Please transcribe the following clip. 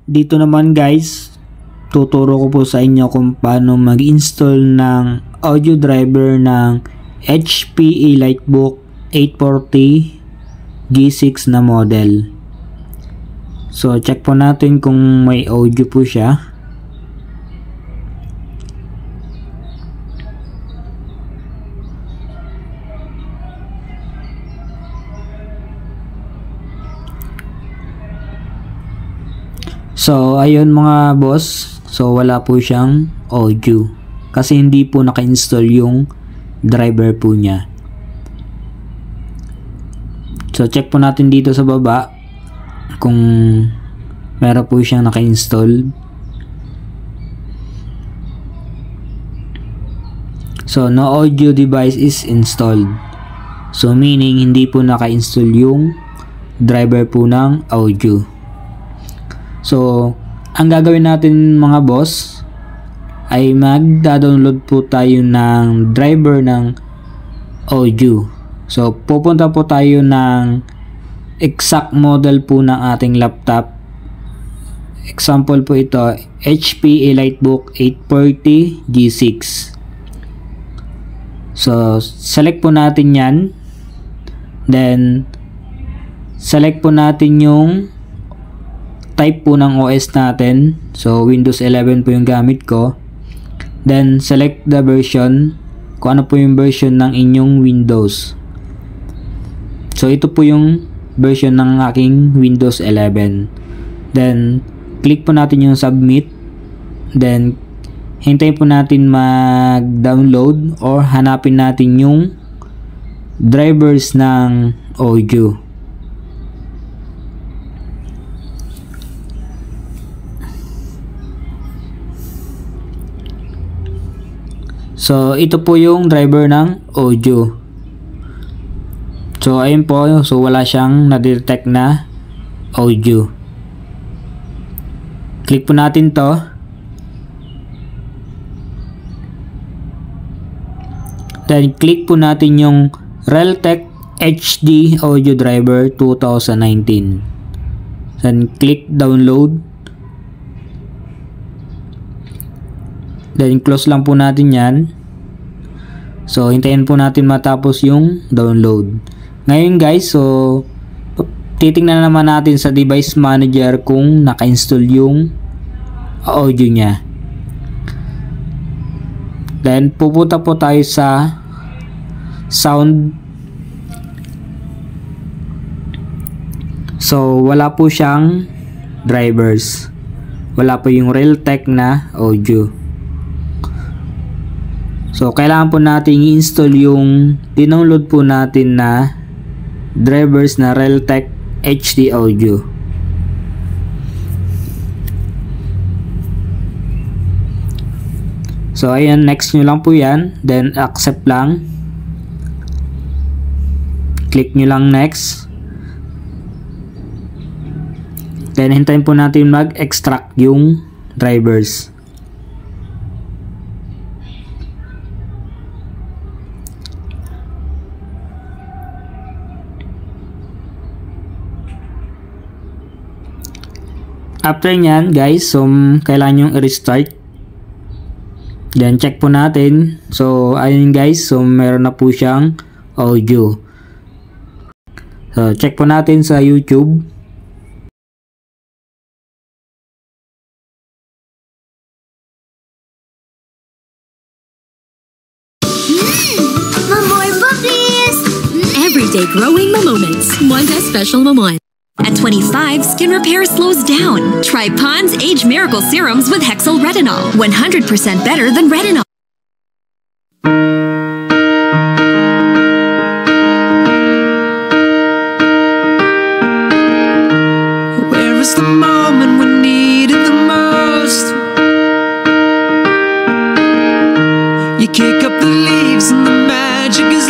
Dito naman guys, tuturo ko po sa inyo kung paano mag-install ng audio driver ng HP EliteBook 840 G6 na model. So check po natin kung may audio po siya. So ayun mga boss, so wala po siyang audio kasi hindi po naka-install yung driver po niya. So check po natin dito sa baba kung meron po siyang naka-install. So no audio device is installed. So meaning hindi po naka-install yung driver po ng audio. So ang gagawin natin mga boss ay magda-download po tayo ng driver ng audio. So pupunta po tayo ng exact model po ng ating laptop. Example po ito, HP EliteBook 840 G6. So select po natin yan. Then select po natin yung type po ng OS natin. So Windows 11 po yung gamit ko. Then select the version, kung ano po yung version ng inyong Windows. So ito po yung version ng aking Windows 11. Then click po natin yung submit. Then hintayin po natin mag-download or hanapin natin yung drivers ng audio. So ito po yung driver ng audio. So ayun po, so wala siyang na-detect na audio. Click po natin to. Then click po natin yung Realtek HD Audio Driver 2019. Then click download. Then close lang po natin yan. So hintayin po natin matapos yung download. Ngayon guys, so titingnan naman natin sa device manager kung naka-install yung audio niya. Then pupunta po tayo sa sound. So wala po siyang drivers. Wala po yung Realtek na audio. So kailangan po natin i-install yung dinownload po natin na drivers na Realtek HD audio. So ayan, next nyo lang po yan. Then accept lang. Click nyo lang next. Then hintayin po natin mag-extract yung drivers. After nyan guys, so kailangan yung i-restart. Then check po natin. So ayun guys, so meron na po siyang audio. So check po natin sa YouTube. Mamoy puppies! Everyday growing moments. Wanda Special Mamoy. At 25, skin repair slows down. Try Pond's Age Miracle Serums with Hexyl Retinol. 100% better than retinol. Where is the moment we need it the most? You kick up the leaves and the magic is